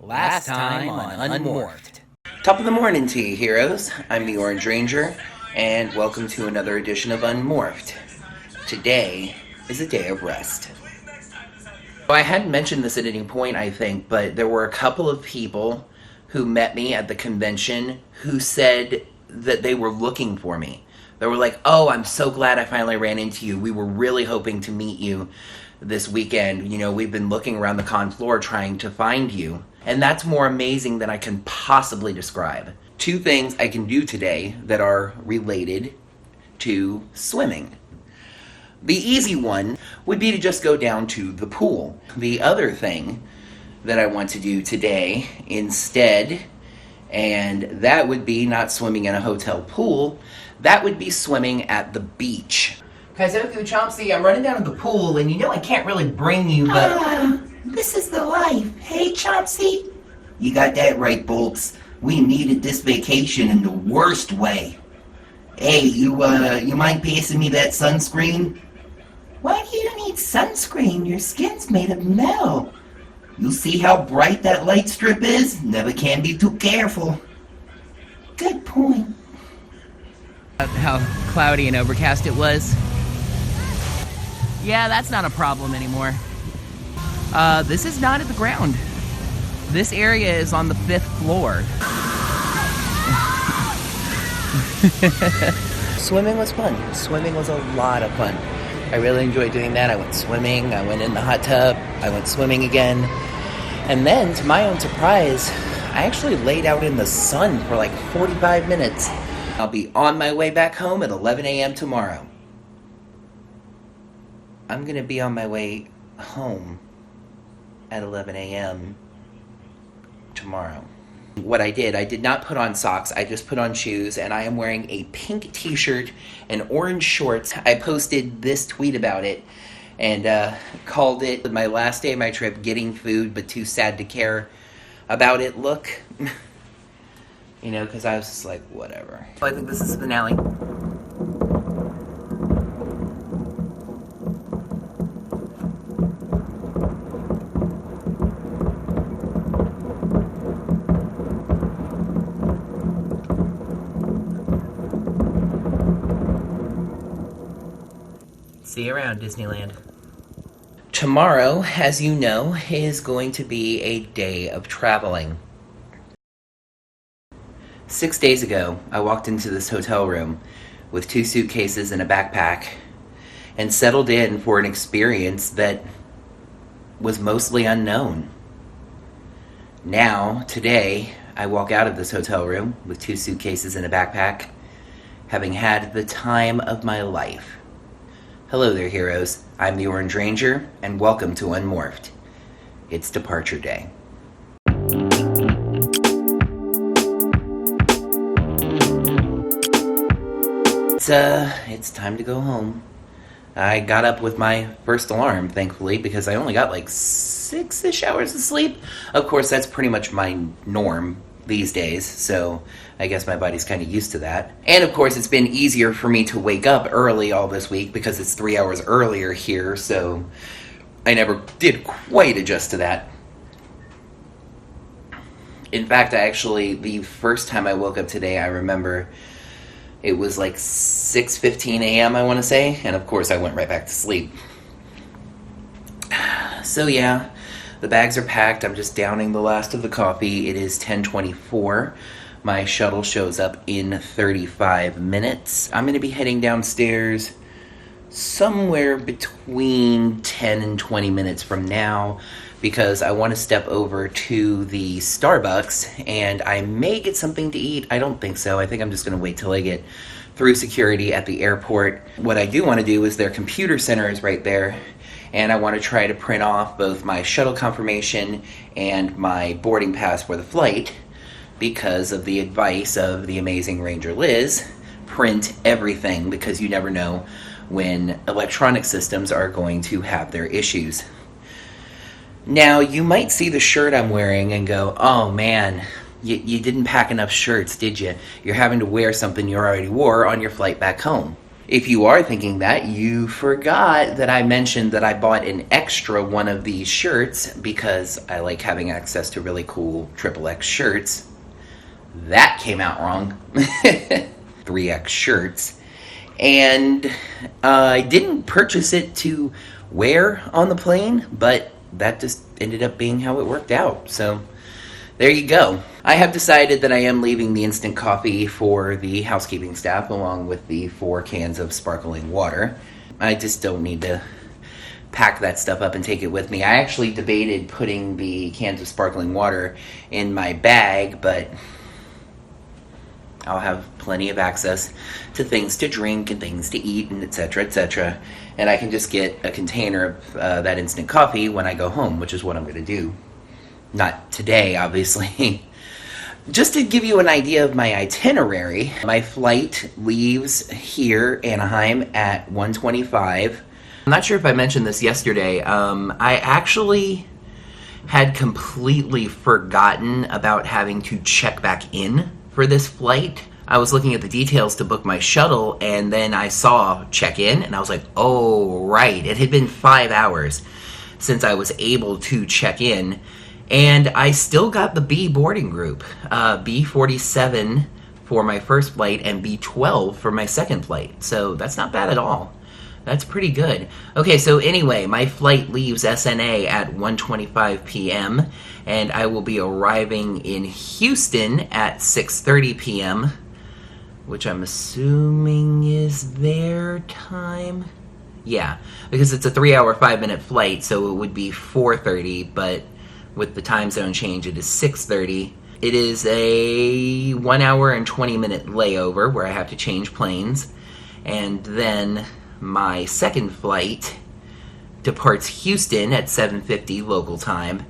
Last time on Unmorphed. Top of the morning to you, heroes. I'm the Orange Ranger, and welcome to another edition of Unmorphed. Today is a day of rest. I hadn't mentioned this at any point, I think, but there were a couple of people who met me at the convention who said that they were looking for me. They were like, "Oh, I'm so glad I finally ran into you. We were really hoping to meet you this weekend. You know, we've been looking around the con floor trying to find you." And that's more amazing than I can possibly describe. Two things I can do today that are related to swimming. The easy one would be to just go down to the pool. The other thing that I want to do today instead, and that would be not swimming in a hotel pool, that would be swimming at the beach. Kaizoku Chomsky, I'm running down to the pool, and you know I can't really bring you, but... This is the life. Hey, Chomsky. You got that right, Bolts. We needed this vacation in the worst way. Hey, you mind passing me that sunscreen? Why do you need sunscreen? Your skin's made of metal. You see how bright that light strip is? Never can be too careful. Good point. How cloudy and overcast it was. Yeah, that's not a problem anymore. This is not at the ground. This area is on the 5th floor. Swimming was fun. Swimming was a lot of fun. I really enjoyed doing that. I went swimming, I went in the hot tub, I went swimming again. And then, to my own surprise, I actually laid out in the sun for like 45 minutes. I'll be on my way back home at 11 a.m. tomorrow. I'm gonna be on my way home at 11 a.m. tomorrow. What I did not put on socks, I just put on shoes, and I am wearing a pink t-shirt and orange shorts. I posted this tweet about it and called it my last day of my trip, getting food but too sad to care about it look. You know, because I was just like, whatever. I think this is the finale. See you around, Disneyland. Tomorrow, as you know, is going to be a day of traveling. 6 days ago, I walked into this hotel room with 2 suitcases and a backpack and settled in for an experience that was mostly unknown. Now, today, I walk out of this hotel room with 2 suitcases and a backpack, having had the time of my life. Hello there, heroes. I'm the Orange Ranger, and welcome to Unmorphed. It's departure day. It's time to go home. I got up with my first alarm, thankfully, because I only got like 6-ish hours of sleep. Of course, that's pretty much my norm these days, so I guess my body's kind of used to that. And of course, it's been easier for me to wake up early all this week because it's 3 hours earlier here, so I never did quite adjust to that. In fact, the first time I woke up today, I remember it was like 6:15 a.m., I want to say, and of course I went right back to sleep. So yeah, the bags are packed. I'm just downing the last of the coffee. It is 10:24. My shuttle shows up in 35 minutes. I'm going to be heading downstairs somewhere between 10 and 20 minutes from now because I want to step over to the Starbucks and I may get something to eat. I don't think so. I think I'm just going to wait till I get through security at the airport. What I do want to do is their computer center is right there, and I want to try to print off both my shuttle confirmation and my boarding pass for the flight because of the advice of the amazing Ranger Liz. Print everything because you never know when electronic systems are going to have their issues. Now, you might see the shirt I'm wearing and go, "Oh man, you didn't pack enough shirts, did you? You're having to wear something you already wore on your flight back home." If you are thinking that, you forgot that I mentioned that I bought an extra one of these shirts because I like having access to really cool XXX shirts. That came out wrong. 3X shirts. And I didn't purchase it to wear on the plane, but that just ended up being how it worked out. So there you go. I have decided that I am leaving the instant coffee for the housekeeping staff along with the 4 cans of sparkling water. I just don't need to pack that stuff up and take it with me. I actually debated putting the cans of sparkling water in my bag, but I'll have plenty of access to things to drink and things to eat and etc., etc. And I can just get a container of that instant coffee when I go home, which is what I'm going to do. Not today, obviously. Just to give you an idea of my itinerary, my flight leaves here, Anaheim, at 1:25. I'm not sure if I mentioned this yesterday. I actually had completely forgotten about having to check back in for this flight. I was looking at the details to book my shuttle, and then I saw check-in, and I was like, oh, right. It had been 5 hours since I was able to check in, and I still got the B boarding group, B47 for my first flight and B12 for my second flight. So that's not bad at all. That's pretty good. Okay, so anyway, my flight leaves SNA at 1:25 p.m., and I will be arriving in Houston at 6:30 p.m., which I'm assuming is their time. Yeah, because it's a 3-hour, 5-minute flight, so it would be 4:30, but with the time zone change, it is 6:30. It is a 1 hour and 20-minute layover where I have to change planes, and then my second flight departs Houston at 7:50 local time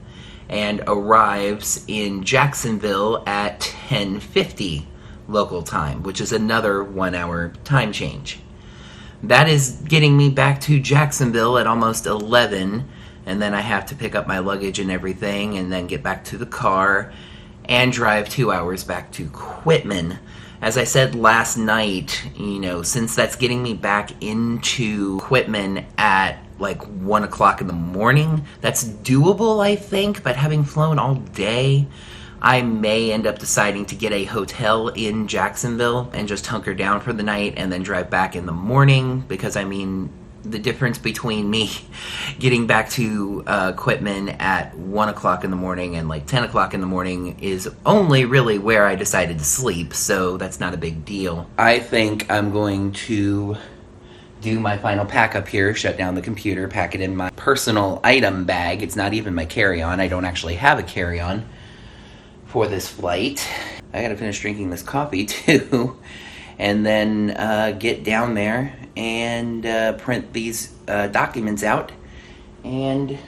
and arrives in Jacksonville at 10:50 local time, which is another 1 hour time change. That is getting me back to Jacksonville at almost 11, and then I have to pick up my luggage and everything and then get back to the car and drive 2 hours back to Quitman. As I said last night, you know, since that's getting me back into Quitman at like 1 o'clock in the morning, that's doable, I think, but having flown all day, I may end up deciding to get a hotel in Jacksonville and just hunker down for the night and then drive back in the morning, because I mean, the difference between me getting back to Quitman at 1 o'clock in the morning and like 10 o'clock in the morning is only really where I decided to sleep, so that's not a big deal. I think I'm going to do my final pack up here, shut down the computer, pack it in my personal item bag. It's not even my carry-on. I don't actually have a carry-on for this flight. I gotta finish drinking this coffee too, and then get down there and print these documents out and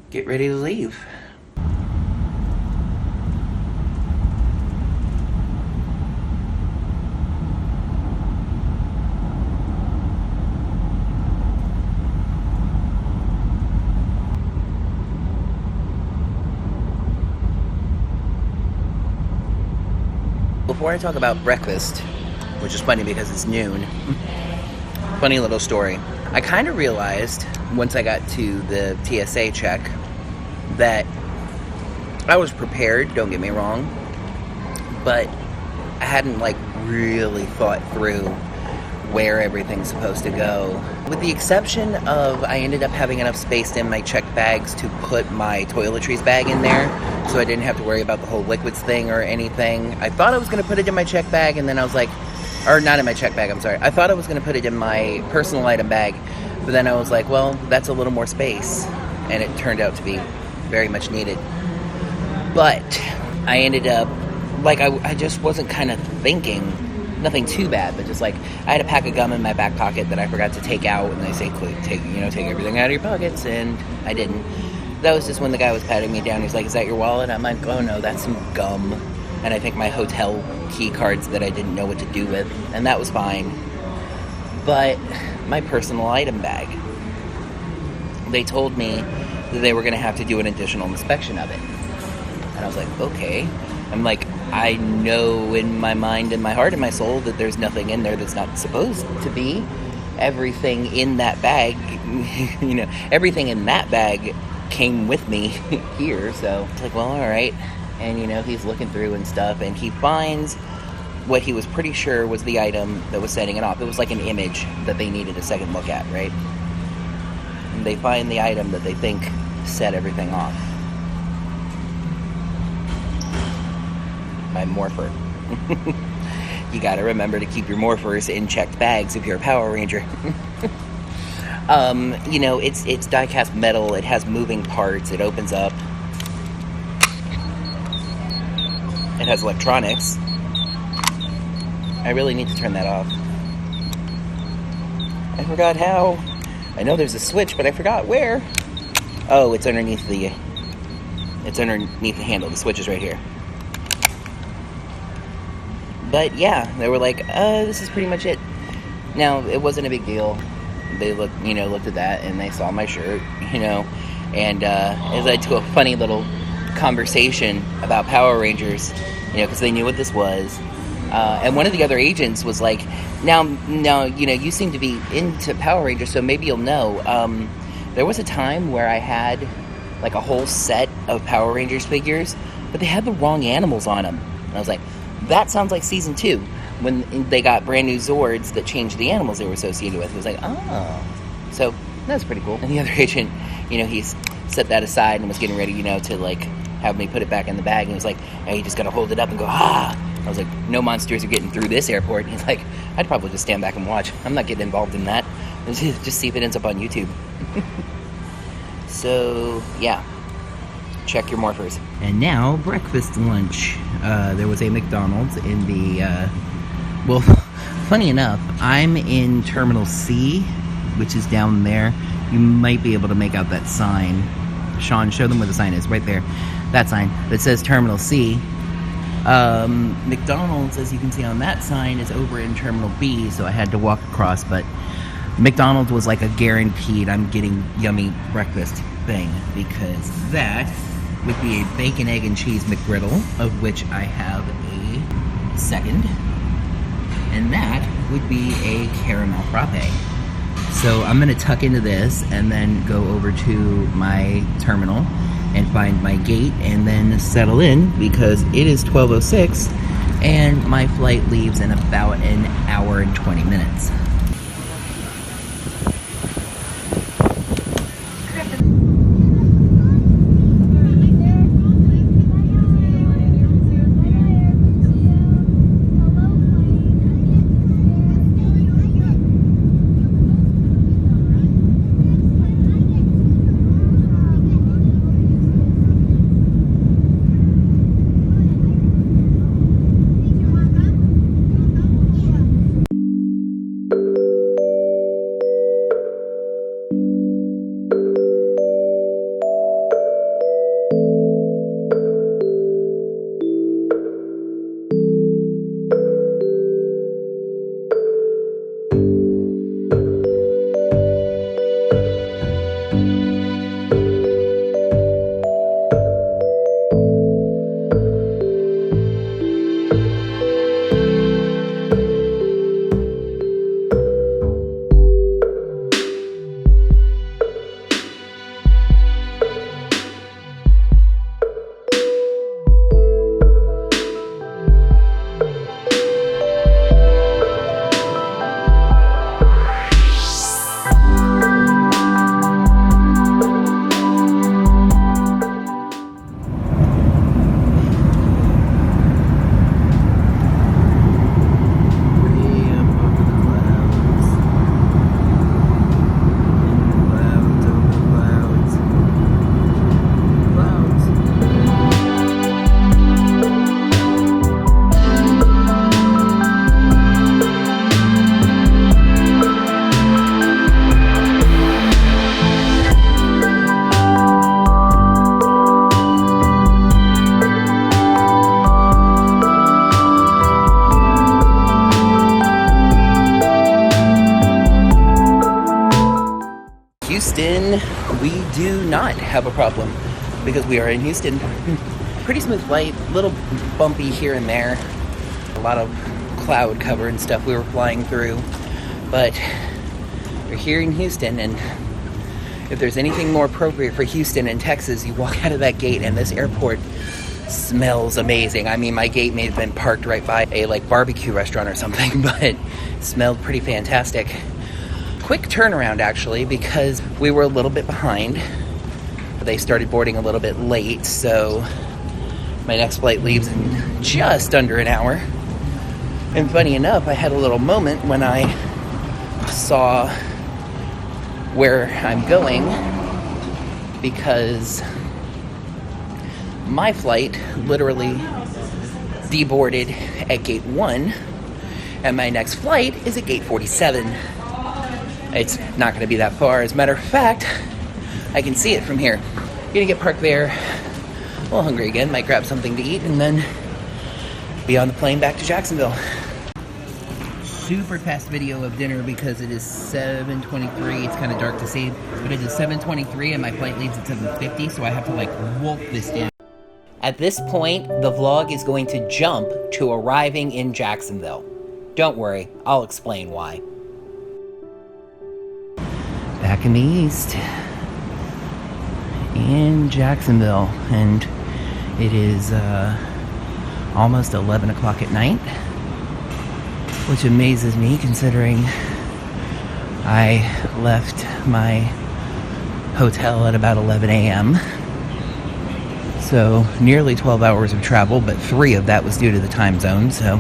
get ready to leave. Before I talk about breakfast, which is funny because it's noon, funny little story. I kind of realized once I got to the TSA check that I was prepared, don't get me wrong, but I hadn't like really thought through where everything's supposed to go. With the exception of I ended up having enough space in my checked bags to put my toiletries bag in there, so I didn't have to worry about the whole liquids thing or anything. I thought I was going to put it in my check bag, and then I was like, or not in my check bag, I'm sorry. I thought I was going to put it in my personal item bag, but then I was like, well, that's a little more space, and it turned out to be very much needed. But I ended up, like, I just wasn't kind of thinking, nothing too bad, but just like, I had a pack of gum in my back pocket that I forgot to take out, and they say, take everything out of your pockets, and I didn't. That was just when the guy was patting me down. He's like, is that your wallet? I'm like, oh no, that's some gum. And I think my hotel key cards that I didn't know what to do with, and that was fine. But my personal item bag, they told me that they were going to have to do an additional inspection of it. And I was like, okay. I'm like, I know in my mind and my heart and my soul that there's nothing in there that's not supposed to be. Everything in that bag, everything in that bag came with me here. So it's like, well, all right. And, he's looking through and stuff, and he finds what he was pretty sure was the item that was setting it off. It was like an image that they needed a second look at, right? And they find the item that they think set everything off. My morpher. You gotta remember to keep your morphers in checked bags if you're a Power Ranger. It's die-cast metal. It has moving parts. It opens up. It has electronics. I really need to turn that off. I forgot how. I know there's a switch, but I forgot where. Oh, it's underneath the handle. The switch is right here. But yeah, they were like, this is pretty much it. Now, it wasn't a big deal. They looked at that, and they saw my shirt, and it led to a funny little conversation about Power Rangers, because they knew what this was. And one of the other agents was like, now, you seem to be into Power Rangers, so maybe you'll know. There was a time where I had like a whole set of Power Rangers figures, but they had the wrong animals on them. And I was like, that sounds like season 2, when they got brand new Zords that changed the animals they were associated with. It was like, oh. So, that's pretty cool. And the other agent, he's set that aside and was getting ready, to, like, have me put it back in the bag. And he was like, hey, you just gotta hold it up and go, ah! I was like, no monsters are getting through this airport. And he's like, I'd probably just stand back and watch. I'm not getting involved in that. Just see if it ends up on YouTube. So, yeah. Check your morphers. And now, breakfast lunch. There was a McDonald's in the, well, funny enough, I'm in Terminal C, which is down there. You might be able to make out that sign. Sean, show them where the sign is, right there. That sign that says Terminal C. McDonald's, as you can see on that sign, is over in Terminal B, so I had to walk across, but McDonald's was like a guaranteed I'm getting yummy breakfast thing, because that would be a bacon, egg, and cheese McGriddle, of which I have a second, and that would be a caramel frappe. So I'm going to tuck into this and then go over to my terminal and find my gate and then settle in, because it is 12:06 and my flight leaves in about an hour and 20 minutes. Houston, we do not have a problem because we are in Houston. pretty smooth flight, a little bumpy here and there. A lot of cloud cover and stuff we were flying through. But we're here in Houston, and if there's anything more appropriate for Houston and Texas, you walk out of that gate and this airport smells amazing. I mean, my gate may have been parked right by a like barbecue restaurant or something, but it smelled pretty fantastic. Quick turnaround actually, because we were a little bit behind. They started boarding a little bit late, so my next flight leaves in just under an hour. And funny enough, I had a little moment when I saw where I'm going, because my flight literally deboarded at gate 1, and my next flight is at gate 47. It's not going to be that far. As a matter of fact, I can see it from here. Gonna get parked there. A little hungry again, might grab something to eat, and then be on the plane back to Jacksonville. Super fast video of dinner because it is 7:23. It's kind of dark to see, but it is 7:23 and my flight leaves at 7:50, so I have to like wolf this in. At this point, the vlog is going to jump to arriving in Jacksonville. Don't worry, I'll explain why. Back in the East, in Jacksonville, and it is almost 11 o'clock at night, which amazes me considering I left my hotel at about 11 a.m. So nearly 12 hours of travel, but 3 of that was due to the time zone. So,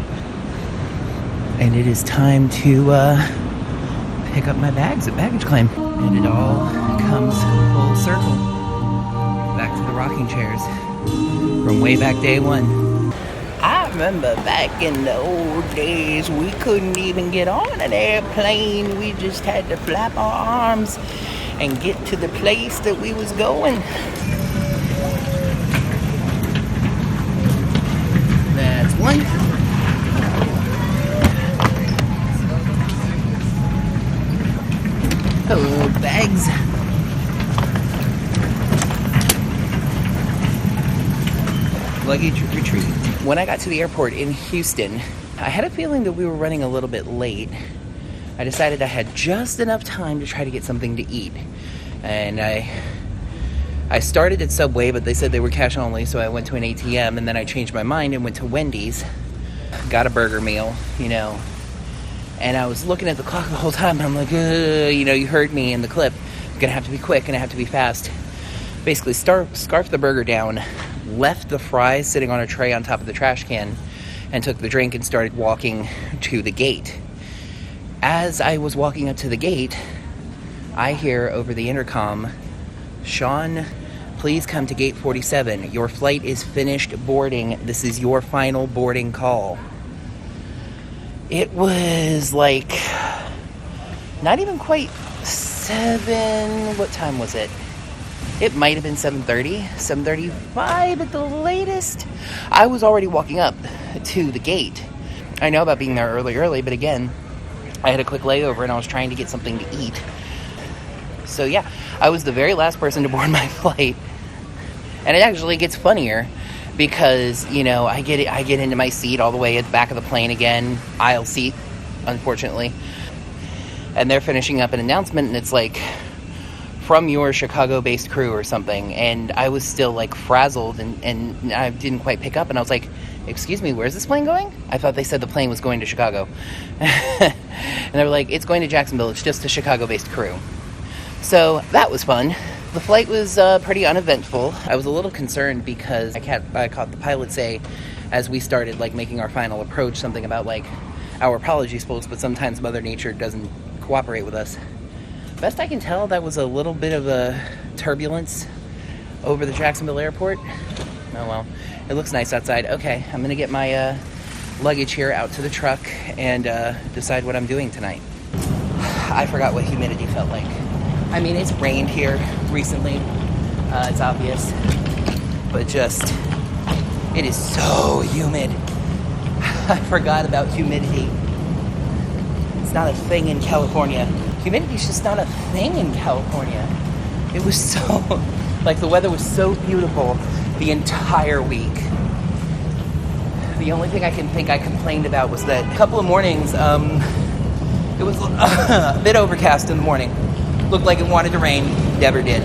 and it is time to pick up my bags at baggage claim, and it all comes full circle back to the rocking chairs from way back day 1. I remember back in the old days, we couldn't even get on an airplane. We just had to flap our arms and get to the place that we was going. That's 1. Oh, bags. Luggage retrieved. When I got to the airport in Houston, I had a feeling that we were running a little bit late. I decided I had just enough time to try to get something to eat. And I started at Subway, but they said they were cash only, so I went to an ATM, and then I changed my mind and went to Wendy's. Got a burger meal, you know. And I was looking at the clock the whole time, and I'm like, you know, you heard me in the clip. I'm gonna have to be quick, gonna have to be fast. Basically, scarfed the burger down, left the fries sitting on a tray on top of the trash can, and took the drink and started walking to the gate. As I was walking up to the gate, I hear over the intercom, "Sean, please come to gate 47. Your flight is finished boarding. This is your final boarding call." It was like, not even quite 7, what time was it? It might have been 7:30, 7:35 at the latest. I was already walking up to the gate. I know about being there early, but again, I had a quick layover and I was trying to get something to eat. So yeah, I was the very last person to board my flight. And it actually gets funnier because, you know, I get into my seat all the way at the back of the plane again, aisle seat, unfortunately. And they're finishing up an announcement, and it's like, from your Chicago-based crew or something, and I was still like frazzled and I didn't quite pick up, and I was like, excuse me, where's this plane going? I thought they said the plane was going to Chicago. And they were like, it's going to Jacksonville, it's just a Chicago-based crew. So that was fun. The flight was pretty uneventful. I was a little concerned because I caught the pilot say, as we started like making our final approach, something about like, our apologies folks, but sometimes Mother Nature doesn't cooperate with us. Best I can tell, that was a little bit of a turbulence over the Jacksonville airport. Oh well, it looks nice outside. Okay, I'm gonna get my luggage here out to the truck and decide what I'm doing tonight. I forgot what humidity felt like. I mean, it's rained here recently, it's obvious, but just, it is so humid. I forgot about humidity. It's not a thing in California. Humidity's just not a thing in California. It was so, like, the weather was so beautiful the entire week. The only thing I can think I complained about was that a couple of mornings, it was a bit overcast in the morning. Looked like it wanted to rain, never did.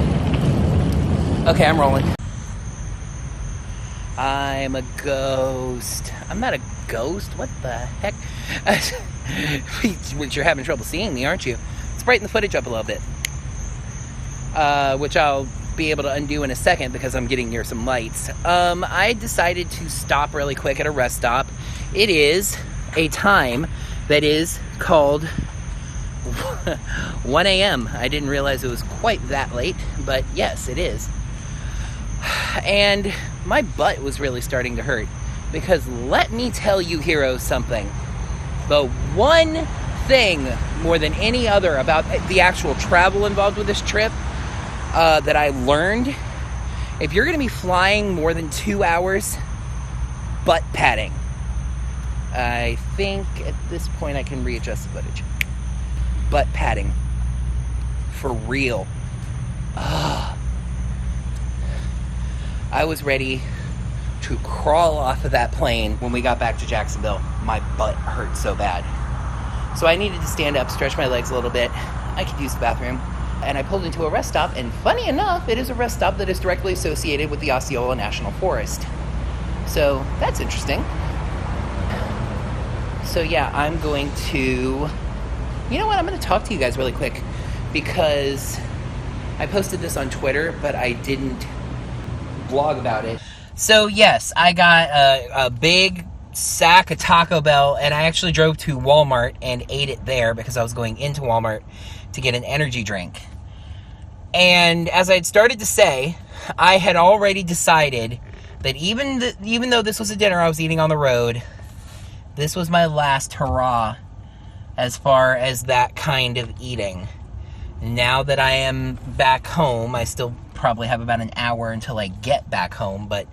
Okay, I'm rolling. I'm a ghost. I'm not a ghost. What the heck? You're having trouble seeing me, aren't you? Let's brighten the footage up a little bit. Which I'll be able to undo in a second because I'm getting near some lights. I decided to stop really quick at a rest stop. It is a time that is called 1 a.m. I didn't realize it was quite that late, but yes, it is. And my butt was really starting to hurt because let me tell you, heroes, something. The one thing more than any other about the actual travel involved with this trip that I learned, if you're going to be flying more than 2 hours, butt padding. I think at this point I can readjust the footage. Butt padding. For real. I was ready to crawl off of that plane when we got back to Jacksonville. My butt hurt so bad. So I needed to stand up, stretch my legs a little bit. I could use the bathroom. And I pulled into a rest stop, and funny enough, it is a rest stop that is directly associated with the Osceola National Forest. So that's interesting. So yeah, I'm going to... You know what? I'm going to talk to you guys really quick because I posted this on Twitter, but I didn't blog about it. So yes, I got a big sack of Taco Bell, and I actually drove to Walmart and ate it there because I was going into Walmart to get an energy drink. And as I had started to say, I had already decided that even though this was a dinner I was eating on the road, this was my last hurrah as far as that kind of eating. Now that I am back home, I still probably have about an hour until I get back home, but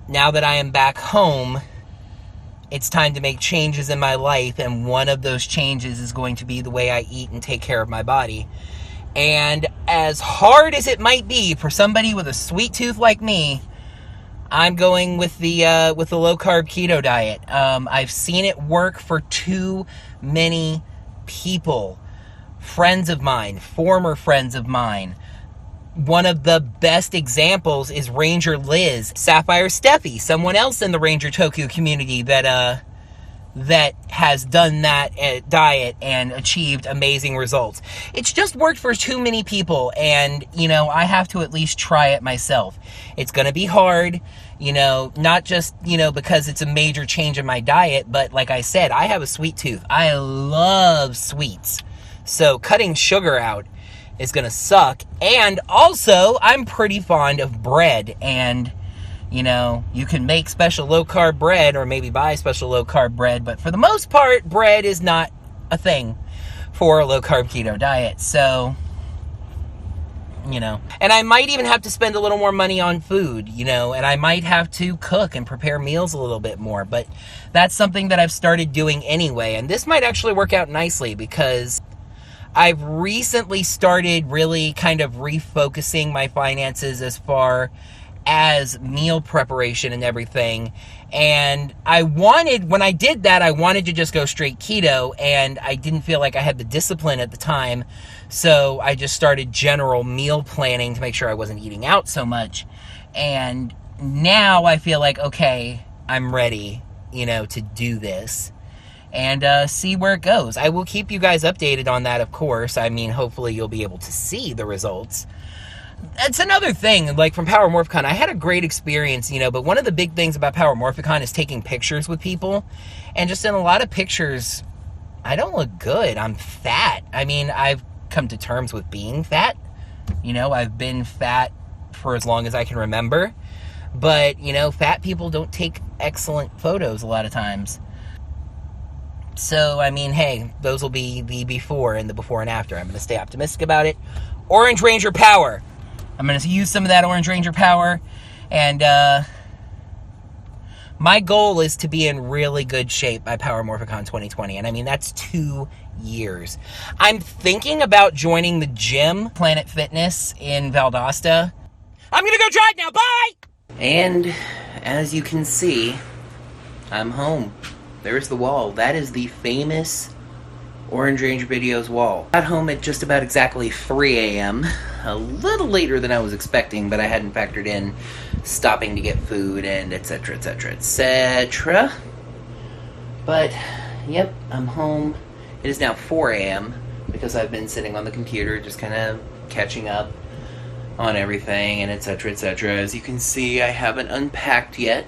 now that I am back home, it's time to make changes in my life, and one of those changes is going to be the way I eat and take care of my body. And as hard as it might be for somebody with a sweet tooth like me, I'm going with the low-carb keto diet. I've seen it work for too many people. Friends of mine, former friends of mine. One of the best examples is Ranger Liz, Sapphire Steffi, someone else in the Ranger Toku community that has done that diet and achieved amazing results. It's just worked for too many people, and, I have to at least try it myself. It's going to be hard, not just, because it's a major change in my diet, but like I said, I have a sweet tooth. I love sweets. So cutting sugar out is going to suck. And also, I'm pretty fond of bread. And, you can make special low-carb bread or maybe buy special low-carb bread. But for the most part, bread is not a thing for a low-carb keto diet. So, And I might even have to spend a little more money on food, And I might have to cook and prepare meals a little bit more. But that's something that I've started doing anyway. And this might actually work out nicely because I've recently started really kind of refocusing my finances as far as meal preparation and everything. And when I did that, I wanted to just go straight keto, and I didn't feel like I had the discipline at the time. So I just started general meal planning to make sure I wasn't eating out so much. And now I feel like, okay, I'm ready, to do this. And see where it goes. I will keep you guys updated on that, of course. I mean, hopefully you'll be able to see the results. That's another thing, like from Power MorphiCon, I had a great experience, but one of the big things about Power MorphiCon is taking pictures with people. And just in a lot of pictures, I don't look good. I'm fat. I mean, I've come to terms with being fat. I've been fat for as long as I can remember. But, fat people don't take excellent photos a lot of times. So, I mean, hey, those will be the before and the before and after. I'm going to stay optimistic about it. Orange Ranger power. I'm going to use some of that Orange Ranger power. And my goal is to be in really good shape by Power MorphiCon 2020. And I mean, that's 2 years. I'm thinking about joining the gym, Planet Fitness in Valdosta. I'm going to go drive now. Bye! And as you can see, I'm home. There's the wall. That is the famous Orange Ranger Videos wall. Got home at just about exactly 3 a.m. A little later than I was expecting, but I hadn't factored in stopping to get food and etc, etc, etc. But, yep, I'm home. It is now 4 a.m. because I've been sitting on the computer just kind of catching up on everything and etc, etc. As you can see, I haven't unpacked yet.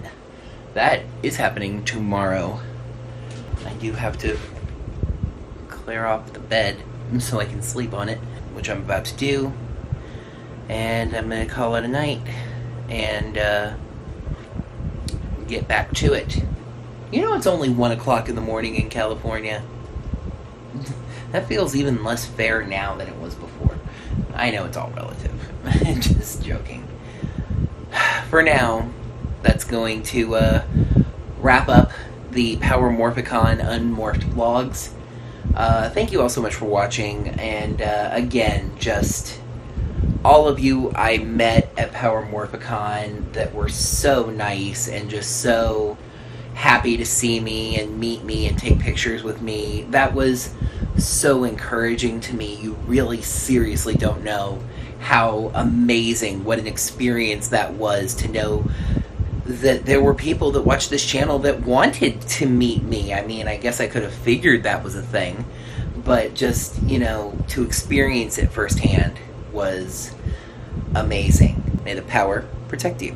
That is happening tomorrow. I do have to clear off the bed so I can sleep on it, which I'm about to do. And I'm going to call it a night and get back to it. You know, it's only 1 o'clock in the morning in California. That feels even less fair now than it was before. I know it's all relative. Just joking. For now, that's going to wrap up the Power MorphiCon Unmorphed vlogs. Thank you all so much for watching, and again, just all of you I met at Power MorphiCon that were so nice and just so happy to see me and meet me and take pictures with me. That was so encouraging to me. You really seriously don't know how amazing, what an experience that was to know that there were people that watched this channel that wanted to meet me. I mean, I guess I could have figured that was a thing, but just, you know, to experience it firsthand was amazing. May the power protect you.